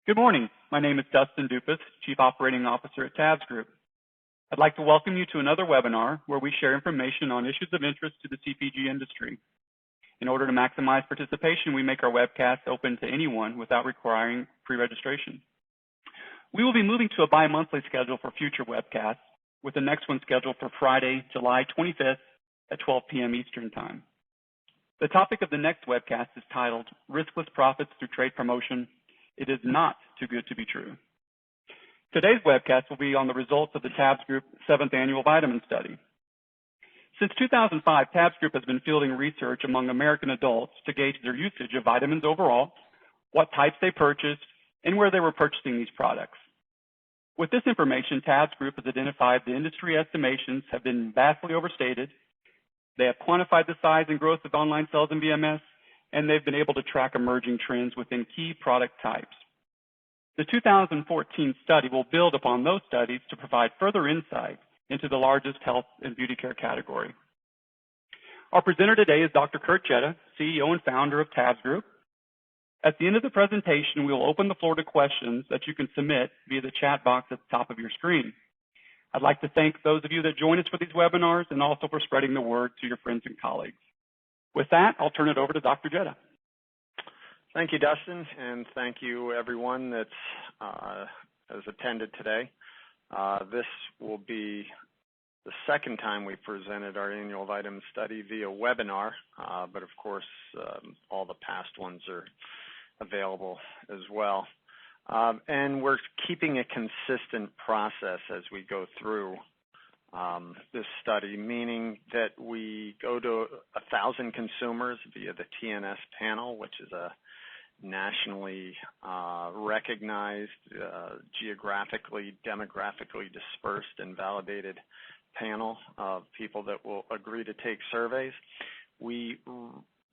Good morning. My name is Dustin Dupas, Chief Operating Officer at Tabs Group. I'd like to welcome you to another webinar where we share information on issues of interest to the CPG industry. In order to maximize participation, we make our webcasts open to anyone without requiring pre-registration. We will be moving to a bi-monthly schedule for future webcasts, with the next one scheduled for Friday, July 25th at 12 p.m. Eastern Time. The topic of the next webcast is titled, Riskless Profits Through Trade Promotion. It is not too good to be true. Today's webcast will be on the results of the Tabs Group 7th Annual Vitamin Study. Since 2005, Tabs Group has been fielding research among American adults to gauge their usage of vitamins overall, what types they purchased, and where they were purchasing these products. With this information, Tabs Group has identified the industry estimations have been vastly overstated. They have quantified the size and growth of online sales in VMS, and they've been able to track emerging trends within key product types. The 2014 study will build upon those studies to provide further insight into the largest health and beauty care category. Our presenter today is Dr. Kurt Jetta, CEO and founder of Tabs Group. At the end of the presentation, we will open the floor to questions that you can submit via the chat box at the top of your screen. I'd like to thank those of you that join us for these webinars and also for spreading the word to your friends and colleagues. With that, I'll turn it over to Dr. Jetta. Thank you, Dustin, and thank you everyone that has attended today. This will be the second time we've presented our annual vitamin study via webinar, but of course all the past ones are available as well. And we're keeping a consistent process as we go through this study, meaning that we go to 1,000 consumers via the TNS panel, which is a nationally recognized, geographically, demographically dispersed and validated panel of people that will agree to take surveys. We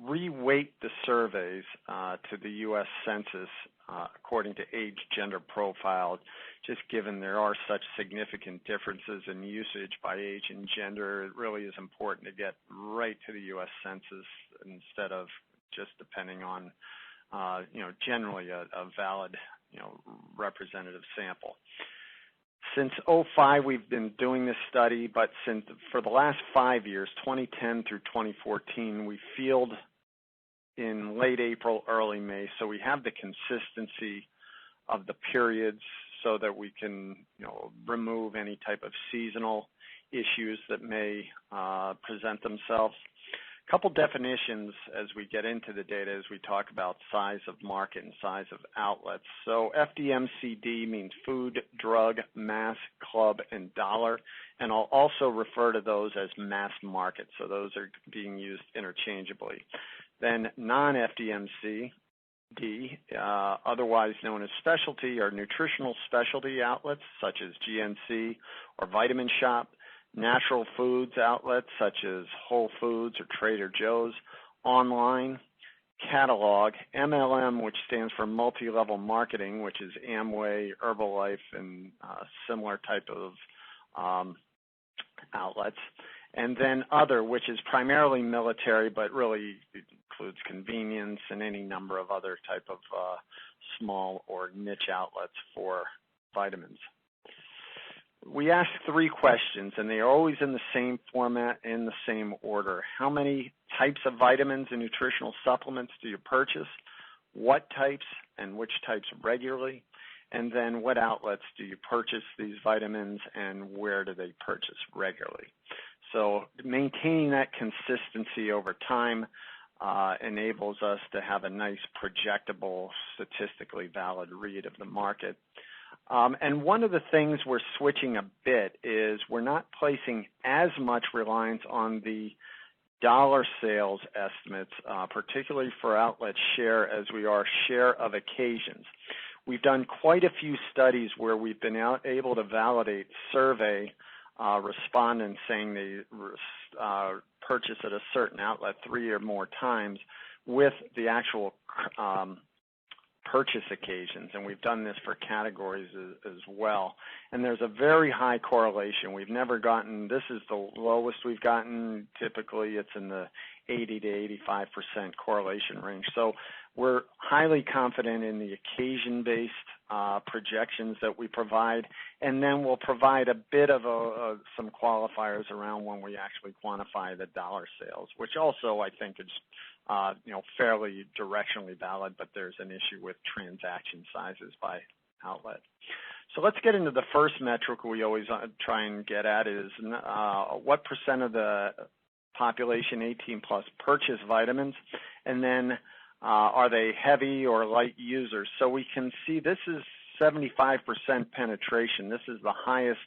reweight the surveys to the U.S. Census according to age, gender profile, just given there are such significant differences in usage by age and gender. It really is important to get right to the U.S. Census instead of just depending on, generally a valid, representative sample. Since 2005, we've been doing this study, but for the last 5 years, 2010 through 2014, we field in late April, early May, so we have the consistency of the periods so that we can, remove any type of seasonal issues that may present themselves. A couple definitions as we get into the data as we talk about size of market and size of outlets. So FDMCD means food, drug, mass, club, and dollar, and I'll also refer to those as mass market, so those are being used interchangeably. Then non-FDMCD, otherwise known as specialty or nutritional specialty outlets such as GNC or Vitamin Shop, natural foods outlets such as Whole Foods or Trader Joe's, online, catalog, MLM, which stands for multi-level marketing, which is Amway, Herbalife, and similar type of outlets, and then other, which is primarily military, but really includes convenience and any number of other type of small or niche outlets for vitamins. We ask 3 questions, and they are always in the same format, in the same order. How many types of vitamins and nutritional supplements do you purchase? What types and which types regularly? And then what outlets do you purchase these vitamins and where do they purchase regularly? So maintaining that consistency over time enables us to have a nice projectable, statistically valid read of the market. And one of the things we're switching a bit is we're not placing as much reliance on the dollar sales estimates, particularly for outlet share, as we are share of occasions. We've done quite a few studies where we've been able to validate survey respondents saying they purchase at a certain outlet 3 or more times with the actual purchase occasions, and we've done this for categories as well. And there's a very high correlation. We've never gotten, this is the lowest we've gotten. Typically it's in the 80 to 85% correlation range. So we're highly confident in the occasion-based projections that we provide, and then we'll provide a bit of some qualifiers around when we actually quantify the dollar sales, which also I think is fairly directionally valid, but there's an issue with transaction sizes by outlet. So let's get into the first metric we always try and get at is what percent of the population 18 plus purchase vitamins, and then are they heavy or light users? So we can see this is 75% penetration. This is the highest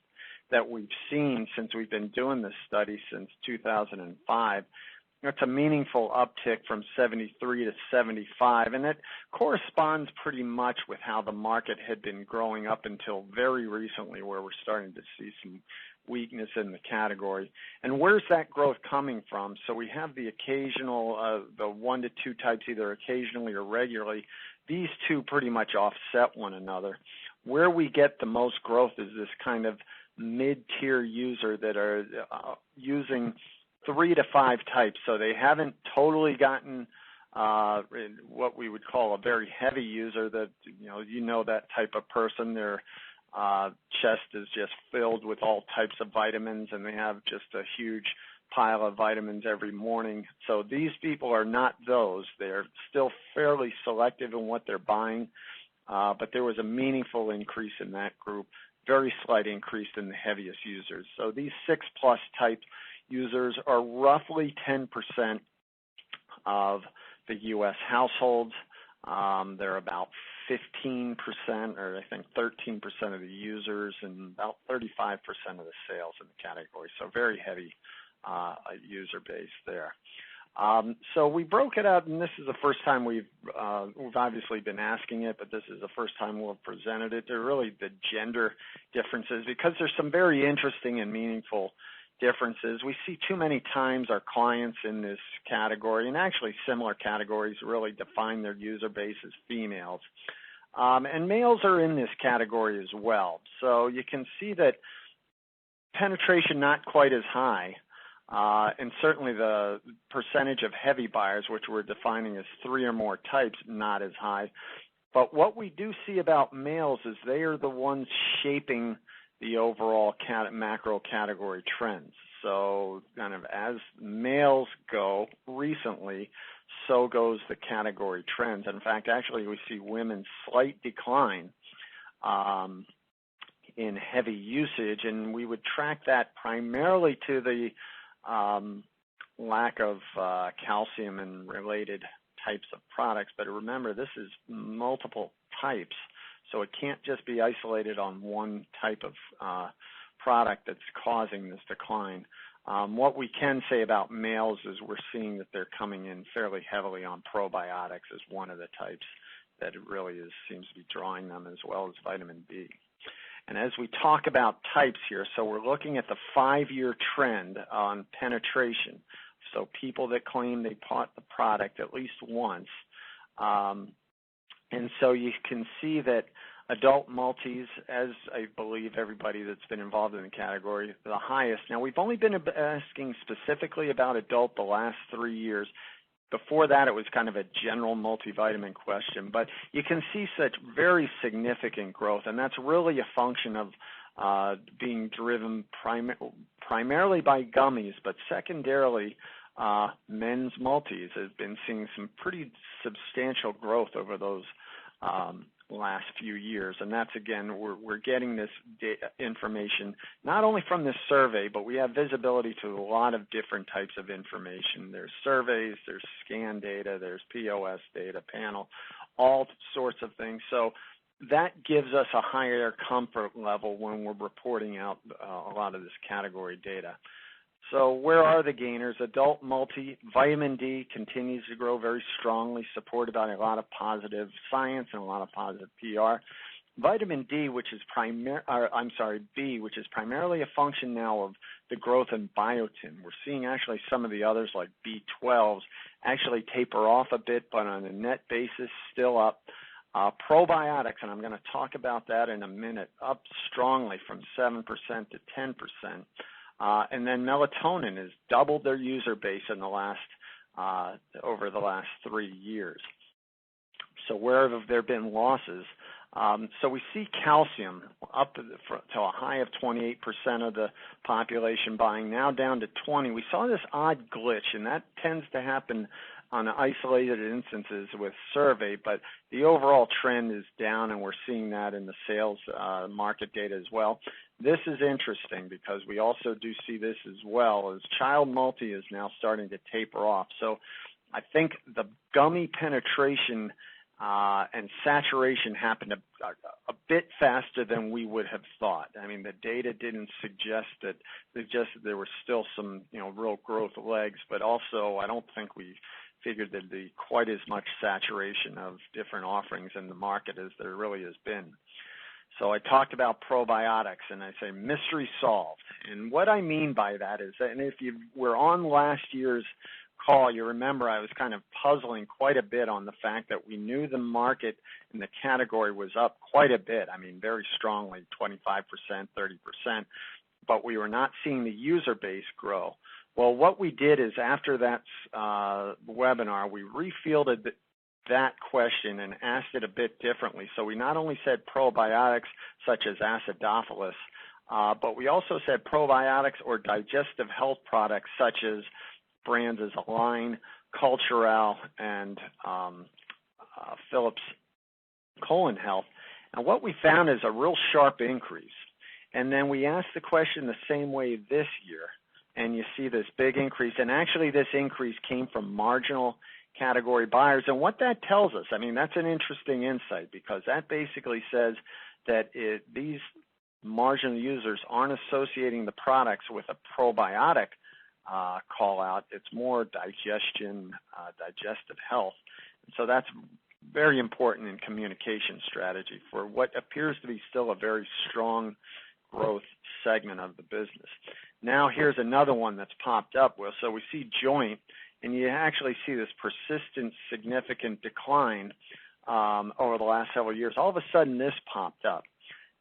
that we've seen since we've been doing this study since 2005. It's a meaningful uptick from 73 to 75, and it corresponds pretty much with how the market had been growing up until very recently, where we're starting to see some weakness in the category. And where's that growth coming from? So we have the occasional, the 1 to 2 types, either occasionally or regularly. These two pretty much offset one another. Where we get the most growth is this kind of mid-tier user that are using 3 to 5 types. So they haven't totally gotten what we would call a very heavy user that, that type of person. Their chest is just filled with all types of vitamins, and they have just a huge pile of vitamins every morning. So these people are not those. They're still fairly selective in what they're buying, but there was a meaningful increase in that group, very slight increase in the heaviest users. So these 6+ type users are roughly 10% of the U.S. households. They're about 15%, or I think 13% of the users, and about 35% of the sales in the category. So very heavy user base there. So we broke it out, and this is the first time we've obviously been asking it, but this is the first time we'll have presented it. They're really the gender differences, because there's some very interesting and meaningful differences. We see too many times our clients in this category, and actually similar categories, really define their user base as females. And males are in this category as well. So you can see that penetration not quite as high, and certainly the percentage of heavy buyers, which we're defining as 3 or more types, not as high. But what we do see about males is they are the ones shaping the overall macro category trends. So kind of as males go recently, so goes the category trends. In fact, actually we see women's slight decline in heavy usage, and we would track that primarily to the lack of calcium and related types of products. But remember, this is multiple types. So it can't just be isolated on one type of product that's causing this decline. What we can say about males is we're seeing that they're coming in fairly heavily on probiotics as one of the types that it really seems to be drawing them, as well as vitamin B. And as we talk about types here, so we're looking at the 5-year trend on penetration. So people that claim they bought the product at least once. And so you can see that adult multis, as I believe everybody that's been involved in the category, the highest. Now, we've only been asking specifically about adult the last 3 years. Before that, it was kind of a general multivitamin question. But you can see such very significant growth, and that's really a function of being driven primarily by gummies, but secondarily, men's multis has been seeing some pretty substantial growth over those last few years. And that's, again, we're getting this information not only from this survey, but we have visibility to a lot of different types of information. There's surveys, there's scan data, there's POS data, panel, all sorts of things. So that gives us a higher comfort level when we're reporting out a lot of this category data. So where are the gainers? Adult multi, vitamin D continues to grow very strongly, supported by a lot of positive science and a lot of positive PR. Vitamin D, which is B, which is primarily a function now of the growth in biotin. We're seeing actually some of the others like B12s actually taper off a bit, but on a net basis, still up. Probiotics, and I'm going to talk about that in a minute, up strongly from 7% to 10%. And then melatonin has doubled their user base in the last over the last 3 years. So where have there been losses? So we see calcium up to a high of 28% of the population buying, now down to 20. We saw this odd glitch, and that tends to happen on isolated instances with survey, but the overall trend is down, and we're seeing that in the sales market data as well. This is interesting because we also do see this as well as child multi is now starting to taper off. So I think the gummy penetration and saturation happened a bit faster than we would have thought. I mean, the data didn't suggest that there were still some, real growth legs, but also I don't think we figured there'd be quite as much saturation of different offerings in the market as there really has been. So I talked about probiotics, and I say mystery solved. And what I mean by that is that, and if you were on last year's call, you remember I was kind of puzzling quite a bit on the fact that we knew the market and the category was up quite a bit. I mean, very strongly, 25%, 30%, but we were not seeing the user base grow. Well, what we did is after that webinar, we refielded that question and asked it a bit differently. So we not only said probiotics such as acidophilus, but we also said probiotics or digestive health products such as brands as Align, Cultural, and Philips Colon Health. And what we found is a real sharp increase. And then we asked the question the same way this year, and you see this big increase. And actually this increase came from marginal category buyers. And what that tells us, I mean, that's an interesting insight because that basically says that these marginal users aren't associating the products with a probiotic call out. It's more digestion, digestive health. And so that's very important in communication strategy for what appears to be still a very strong growth segment of the business. Now here's another one that's popped up. So we see joint, and you actually see this persistent, significant decline over the last several years. All of a sudden this popped up.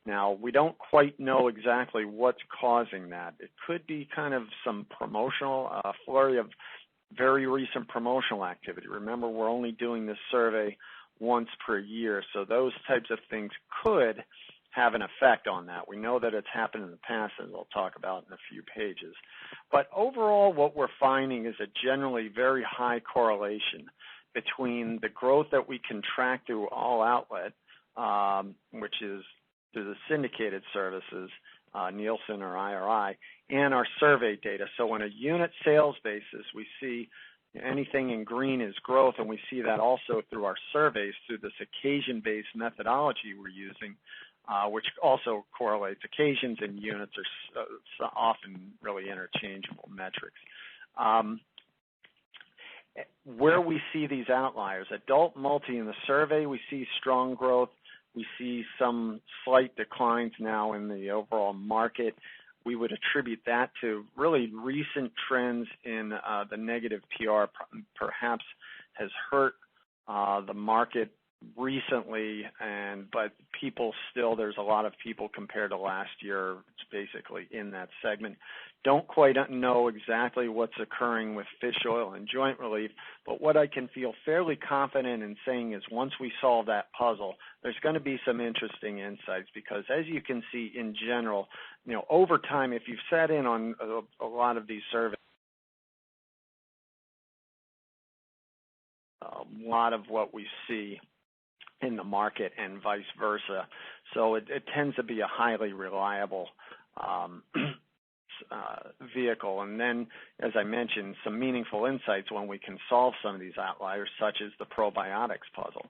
Now, we don't quite know exactly what's causing that. It could be kind of some promotional, flurry of very recent promotional activity. Remember, we're only doing this survey once per year, so those types of things could have an effect on that. We know that it's happened in the past, as I'll talk about in a few pages. But overall, what we're finding is a generally very high correlation between the growth that we can track through all outlet, which is through the syndicated services, Nielsen or IRI, and our survey data. So on a unit sales basis, we see anything in green is growth, and we see that also through our surveys through this occasion-based methodology we're using, which also correlates. Occasions and units are often really interchangeable metrics. Where we see these outliers, adult multi in the survey, we see strong growth. We see some slight declines now in the overall market. We would attribute that to really recent trends in the negative PR perhaps has hurt the market recently, but people still, there's a lot of people compared to last year basically in that segment. Don't quite know exactly what's occurring with fish oil and joint relief, but what I can feel fairly confident in saying is once we solve that puzzle, there's going to be some interesting insights because as you can see in general, over time, if you've sat in on a lot of these surveys, a lot of what we see in the market and vice versa. So it tends to be a highly reliable vehicle. And then, as I mentioned, some meaningful insights when we can solve some of these outliers, such as the probiotics puzzle.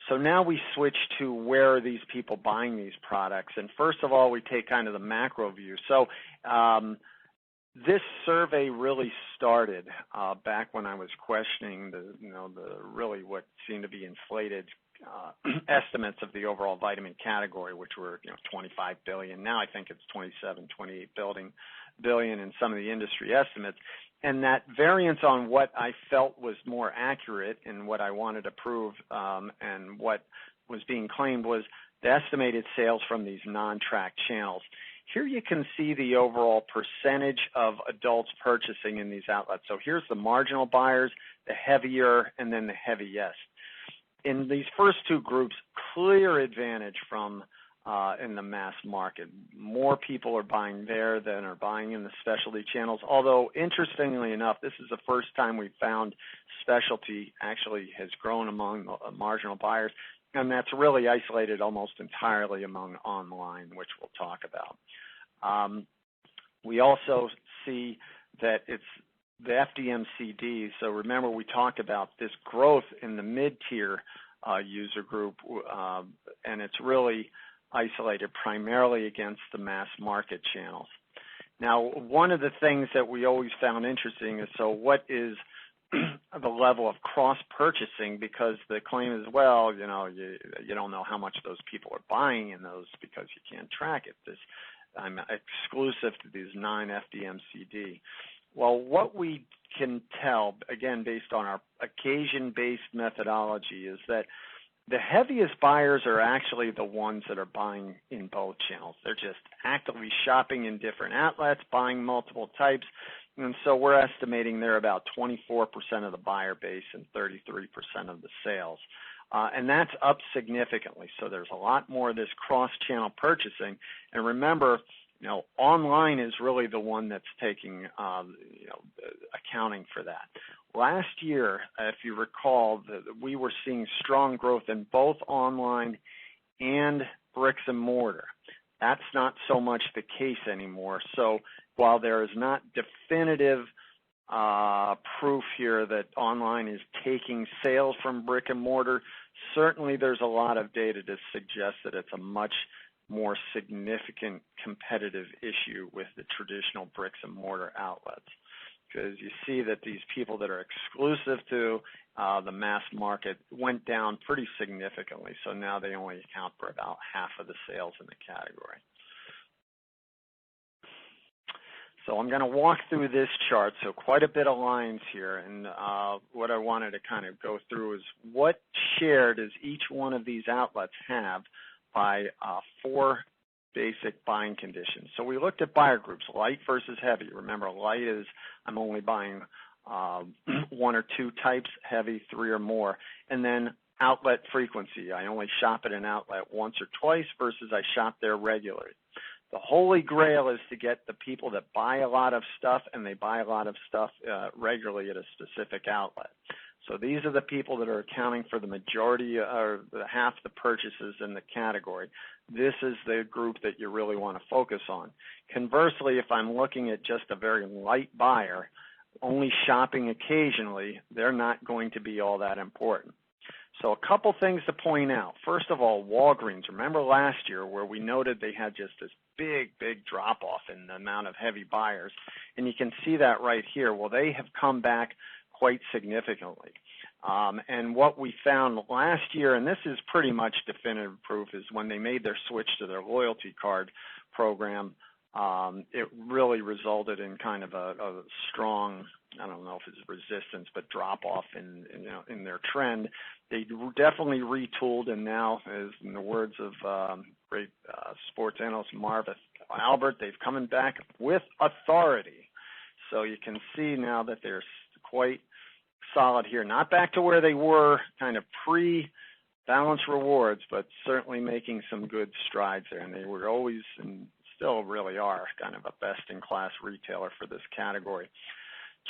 So now we switch to where are these people buying these products. And first of all, we take kind of the macro view. So this survey really started back when I was questioning the really what seemed to be inflated estimates of the overall vitamin category, which were 25 billion. Now I think it's 27, 28 billion in some of the industry estimates. And that variance on what I felt was more accurate and what I wanted to prove and what was being claimed was the estimated sales from these non-tracked channels. Here you can see the overall percentage of adults purchasing in these outlets. So here's the marginal buyers, the heavier, and then the heaviest. In these first two groups, clear advantage from in the mass market. More people are buying there than are buying in the specialty channels, although interestingly enough, this is the first time we've found specialty actually has grown among marginal buyers, and that's really isolated almost entirely among online, which we'll talk about. We also see that it's the FDMCD. So remember, we talked about this growth in the mid-tier user group, and it's really isolated primarily against the mass market channels. Now, one of the things that we always found interesting is, so what is the level of cross-purchasing? Because the claim is, well, you don't know how much those people are buying in those because you can't track it. I'm exclusive to these 9 FDMCD. Well, what we can tell, again, based on our occasion-based methodology, is that the heaviest buyers are actually the ones that are buying in both channels. They're just actively shopping in different outlets, buying multiple types, and so we're estimating they're about 24% of the buyer base and 33% of the sales. And that's up significantly, so there's a lot more of this cross-channel purchasing. And remember, online is really the one that's taking, accounting for that. Last year, if you recall, we were seeing strong growth in both online and bricks and mortar. That's not so much the case anymore. So while there is not definitive proof here that online is taking sales from brick and mortar, certainly there's a lot of data to suggest that it's a much more significant competitive issue with the traditional bricks and mortar outlets. Because you see that these people that are exclusive to the mass market went down pretty significantly. So now they only account for about half of the sales in the category. So I'm going to walk through this chart. So quite a bit of lines here. And what I wanted to kind of go through is what share does each one of these outlets have by 4 basic buying conditions. So we looked at buyer groups, light versus heavy. Remember, light is I'm only buying 1 or 2 types, heavy 3 or more. And then outlet frequency. I only shop at an outlet once or twice versus I shop there regularly. The holy grail is to get the people that buy a lot of stuff, and they buy a lot of stuff regularly at a specific outlet. So these are the people that are accounting for the majority or half the purchases in the category. This is the group that you really want to focus on. Conversely, if I'm looking at just a very light buyer, only shopping occasionally, they're not going to be all that important. So a couple things to point out. First of all, Walgreens. Remember last year where we noted they had just this big drop-off in the amount of heavy buyers, and you can see that right here. Well, they have come back quite significantly. And what we found last year, and this is pretty much definitive proof, is when they made their switch to their loyalty card program, it really resulted in kind of a strong, I don't know if it's resistance, but drop-off in their trend. They definitely retooled, and now, as in the words of great sports analyst Marva Albert, they've come back with authority. So you can see now that they're quite solid here. Not back to where they were kind of pre-balanced rewards, but certainly making some good strides there. And they were always, and still really are, kind of a best-in-class retailer for this category.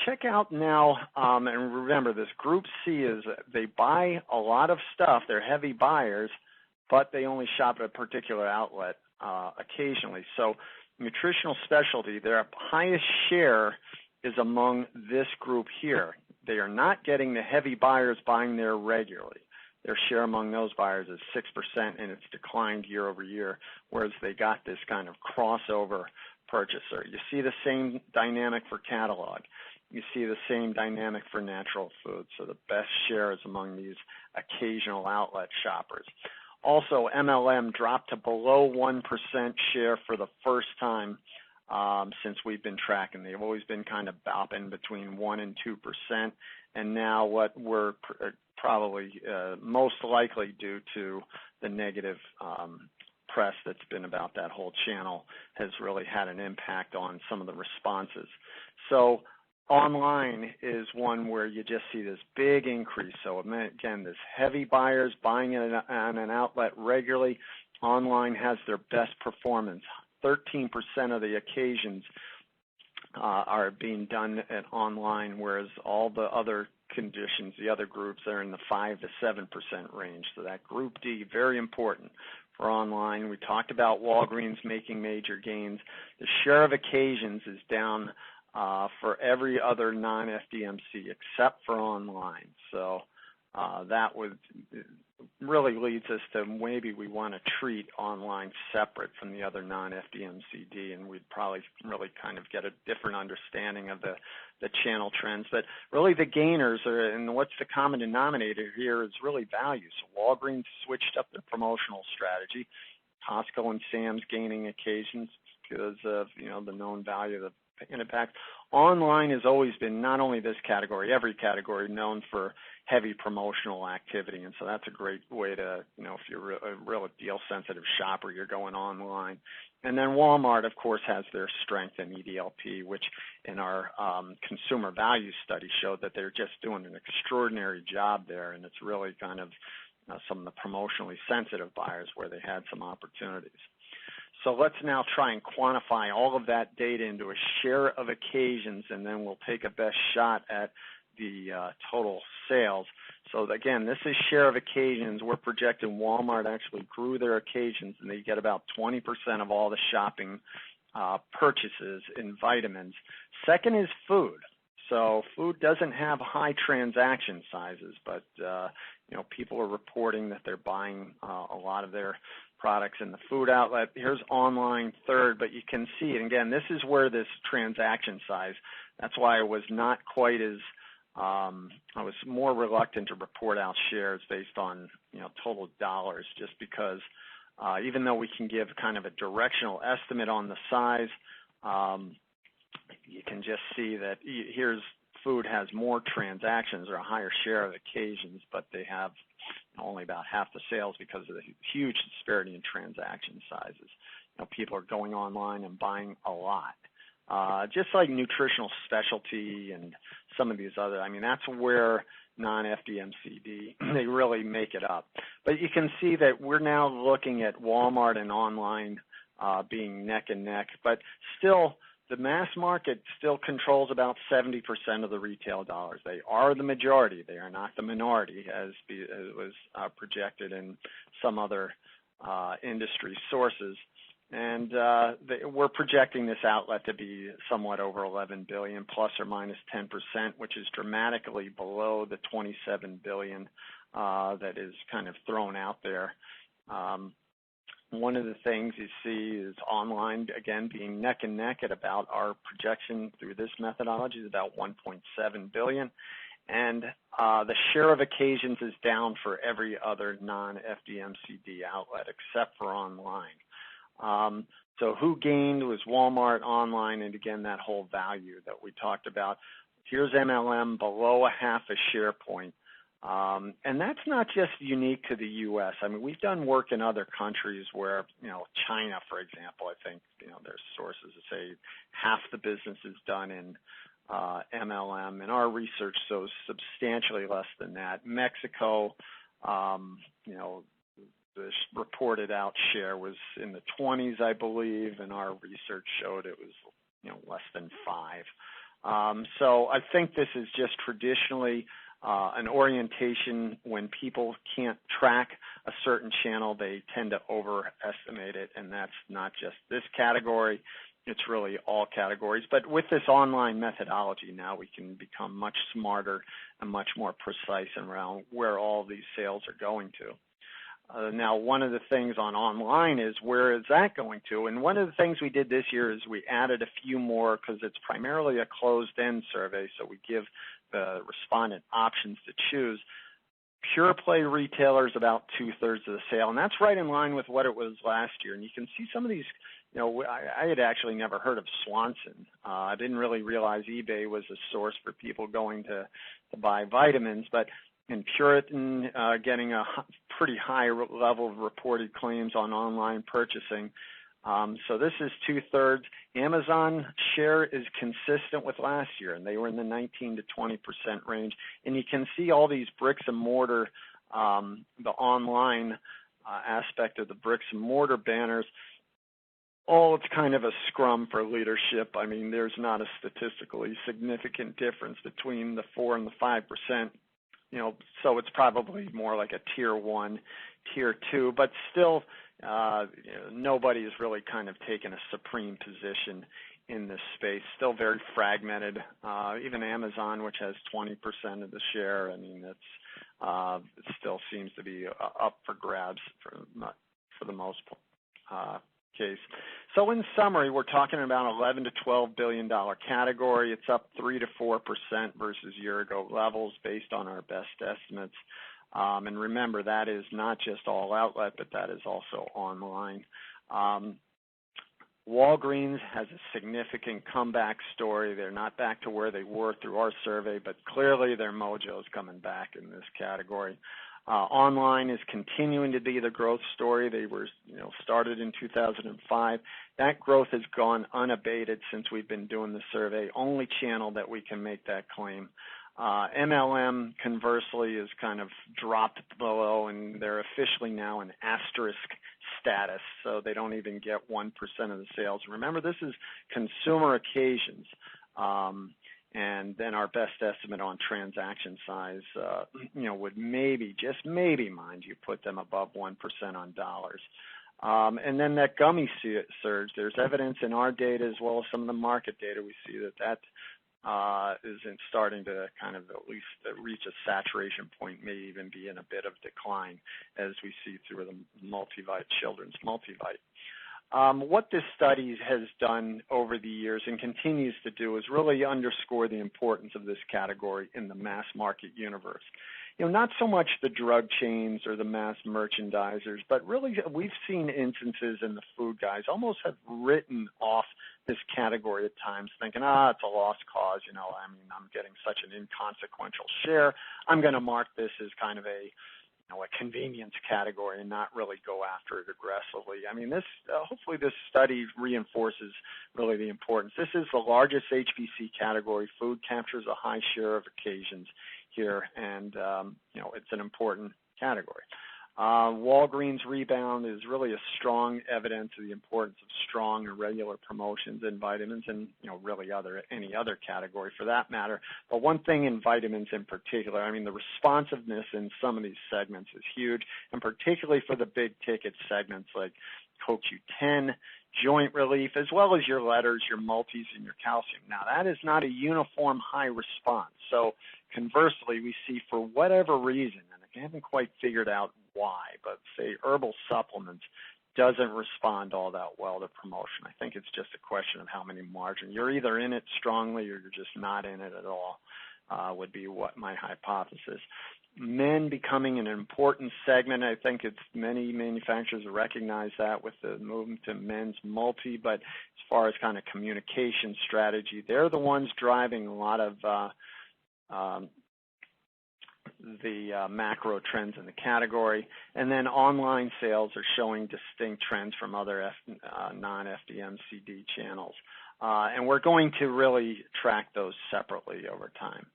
Check out now, and remember this group C is they buy a lot of stuff. They're heavy buyers, but they only shop at a particular outlet occasionally. So nutritional specialty, their highest share is among this group here. They are not getting the heavy buyers buying there regularly. Their share among those buyers is 6%, and it's declined year over year, whereas they got this kind of crossover purchaser. You see the same dynamic for catalog. You see the same dynamic for natural foods. So the best share is among these occasional outlet shoppers. Also, MLM dropped to below 1% share for the first time since we've been tracking. They've always been kind of bopping between 1% and 2%, and now what we're probably most likely due to the negative press that's been about that whole channel has really had an impact on some of the responses. So online is one where you just see this big increase. So again, this heavy buyers buying on an outlet regularly. Online has their best performance. 13% of the occasions are being done at online, whereas all the other conditions, the other groups, are in the 5 to 7% range. So that group D, very important for online. We talked about Walgreens making major gains. The share of occasions is down for every other non-FDMC except for online. So that would really leads us to maybe we want to treat online separate from the other non-FDMCD, and we'd probably really kind of get a different understanding of the channel trends. But really the gainers are, and what's the common denominator here is really value. So Walgreens switched up their promotional strategy. Costco and Sam's gaining occasions because of, the known value of the impact. Online has always been, not only this category, every category, known for heavy promotional activity, and so that's a great way to, if you're a real deal-sensitive shopper, you're going online. And then Walmart, of course, has their strength in EDLP, which in our consumer value study showed that they're just doing an extraordinary job there, and it's really kind of some of the promotionally sensitive buyers where they had some opportunities. So let's now try and quantify all of that data into a share of occasions, and then we'll take a best shot at the total sales. So again, this is share of occasions. We're projecting Walmart actually grew their occasions, and they get about 20% of all the shopping purchases in vitamins. Second is food. So food doesn't have high transaction sizes, but people are reporting that they're buying a lot of their products in the food outlet. Here's online third, but you can see, and again, this is where this transaction size, that's why I was not quite as, I was more reluctant to report out shares based on, total dollars, just because even though we can give kind of a directional estimate on the size, you can just see that here's food has more transactions or a higher share of occasions, but they have only about half the sales because of the huge disparity in transaction sizes. People are going online and buying a lot. Just like nutritional specialty and some of these other, that's where non-FDMCD, they really make it up. But you can see that we're now looking at Walmart and online being neck and neck, but still the mass market still controls about 70% of the retail dollars. They are the majority. They are not the minority, as was projected in some other industry sources. And we're projecting this outlet to be somewhat over $11 billion, plus or minus 10%, which is dramatically below the $27 billion that is kind of thrown out there. One of the things you see is online, again, being neck and neck at about our projection through this methodology is about $1.7 billion. And the share of occasions is down for every other non-FDMCD outlet except for online. So who gained was Walmart, online, and again, that whole value that we talked about. Here's MLM below a half a share point. And that's not just unique to the U.S. We've done work in other countries where, China, for example, I think, there's sources that say half the business is done in MLM, and our research shows substantially less than that. Mexico, the reported out share was in the 20s, I believe, and our research showed it was, less than 5. So I think this is just traditionally an orientation. When people can't track a certain channel, they tend to overestimate it, and that's not just this category. It's really all categories. But with this online methodology now, we can become much smarter and much more precise around where all these sales are going to. Now, one of the things on online is where is that going to? And one of the things we did this year is we added a few more because it's primarily a closed-end survey, so we give the respondent options to choose. Pure play retailers about 2/3 of the sale, and that's right in line with what it was last year. And you can see some of these, I had actually never heard of Swanson. I didn't really realize eBay was a source for people going to buy vitamins, but and Puritan getting a pretty high level of reported claims on online purchasing. So this is 2/3. Amazon share is consistent with last year, and they were in the 19 to 20% range. And you can see all these bricks and mortar, the online aspect of the bricks and mortar banners. All it's kind of a scrum for leadership. I mean, there's not a statistically significant difference between the 4 and the 5%. So it's probably more like a tier 1, tier 2, but still, nobody has really kind of taken a supreme position in this space. Still very fragmented. Even Amazon, which has 20% of the share, I mean, it still seems to be up for grabs for the most case. So in summary, we're talking about $11 to $12 billion category. It's up 3 to 4% versus year-ago levels based on our best estimates. And remember, that is not just all outlet, but that is also online. Walgreens has a significant comeback story. They're not back to where they were through our survey, but clearly their mojo is coming back in this category. Online is continuing to be the growth story. They were, started in 2005. That growth has gone unabated since we've been doing the survey. Only channel that we can make that claim. MLM, conversely, is kind of dropped below, and they're officially now in asterisk status, so they don't even get 1% of the sales. Remember, this is consumer occasions. And then our best estimate on transaction size, would maybe, just maybe, mind you, put them above 1% on dollars. And then that gummy surge, there's evidence in our data as well as some of the market data. We see that is starting to kind of at least reach a saturation point, may even be in a bit of decline as we see through the children's multivite. What this study has done over the years and continues to do is really underscore the importance of this category in the mass market universe. Not so much the drug chains or the mass merchandisers, but really we've seen instances in the food guys almost have written off this category at times, thinking, it's a lost cause. I'm getting such an inconsequential share. I'm going to mark this as kind of a convenience category and not really go after it aggressively. I mean, hopefully this study reinforces really the importance. This is the largest HBC category. Food captures a high share of occasions here, and it's an important category. Walgreens rebound is really a strong evidence of the importance of strong and regular promotions in vitamins and, really any other category for that matter. But one thing in vitamins in particular, I mean, the responsiveness in some of these segments is huge, and particularly for the big ticket segments like CoQ10, joint relief, as well as your letters, your multis, and your calcium. Now, that is not a uniform high response. So conversely, we see for whatever reason, and I haven't quite figured out why, but say herbal supplements doesn't respond all that well to promotion. I think it's just a question of how many margin. You're either in it strongly or you're just not in it at all, would be what my hypothesis. Men becoming an important segment. I think it's many manufacturers recognize that with the movement to men's multi, but as far as kind of communication strategy, they're the ones driving a lot of the macro trends in the category. And then online sales are showing distinct trends from other non-FDMCD channels. And we're going to really track those separately over time.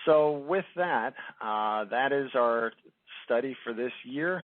So with that, that is our study for this year.